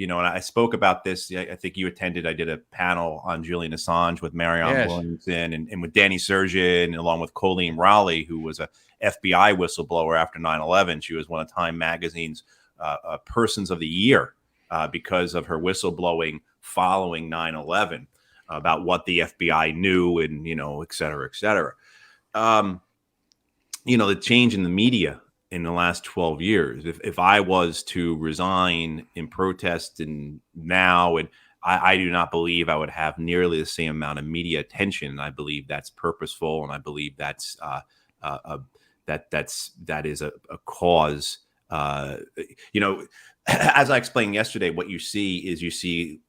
And I spoke about this. I think you attended. I did a panel on Julian Assange with Marianne Yes. Williamson and with Danny Surgeon, along with Colleen Rowley, who was a FBI whistleblower after 9/11. She was one of Time Magazine's Persons of the Year because of her whistleblowing following 9/11 about what the FBI knew and, et cetera, et cetera. The change in the media in the last 12 years. If I was to resign in protest and now, and I do not believe I would have nearly the same amount of media attention. And I believe that's purposeful, and I believe that's that is a cause. As I explained yesterday, what you see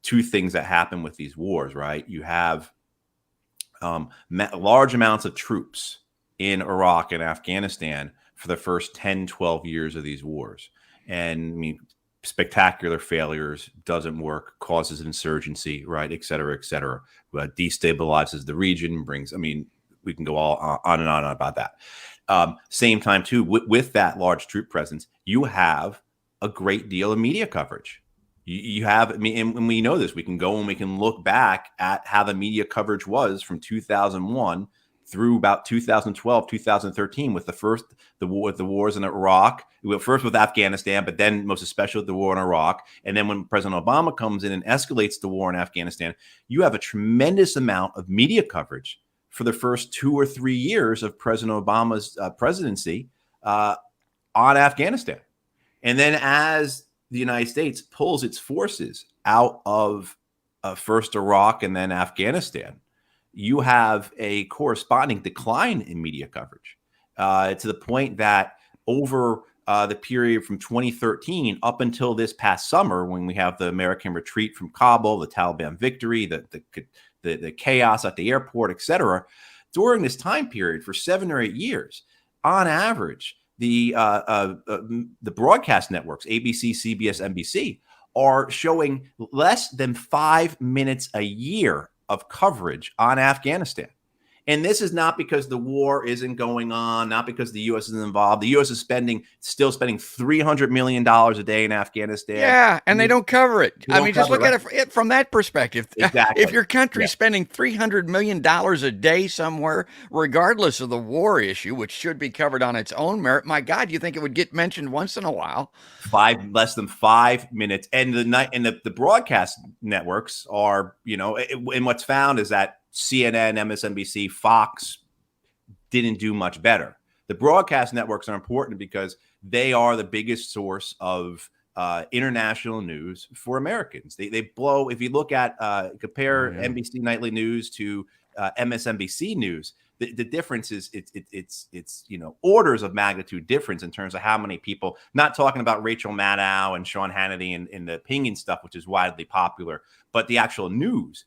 two things that happen with these wars, right? You have large amounts of troops in Iraq and Afghanistan for the first 10, 12 years of these wars. And spectacular failures, doesn't work, causes insurgency, right, et cetera, destabilizes the region, we can go all on and on about that. Same time, too, with that large troop presence, you have a great deal of media coverage. You have, and we know this, we can go and we can look back at how the media coverage was from 2001 through about 2012, 2013, with the wars in Iraq, first with Afghanistan, but then most especially with the war in Iraq. And then when President Obama comes in and escalates the war in Afghanistan, you have a tremendous amount of media coverage for the first 2 or 3 years of President Obama's presidency on Afghanistan. And then as the United States pulls its forces out of first Iraq and then Afghanistan, you have a corresponding decline in media coverage to the point that over the period from 2013 up until this past summer, when we have the American retreat from Kabul, the Taliban victory, the chaos at the airport, et cetera, during this time period for 7 or 8 years, on average, the broadcast networks, ABC, CBS, NBC, are showing less than 5 minutes a year of coverage on Afghanistan. And this is not because the war isn't going on, not because the U.S. is involved. The U.S. is still spending $300 million a day in Afghanistan. Yeah, and they don't cover it. Just look at it from that perspective. Exactly. If your country's spending $300 million a day somewhere, regardless of the war issue, which should be covered on its own merit, my God, you think it would get mentioned once in a while? Less than 5 minutes. And the broadcast networks are, and what's found is that CNN, MSNBC, Fox didn't do much better. The broadcast networks are important because they are the biggest source of international news for Americans. They blow. If you look at compare NBC Nightly News to MSNBC News, the difference is it's orders of magnitude difference in terms of how many people. Not talking about Rachel Maddow and Sean Hannity and the opinion stuff, which is widely popular, but the actual news.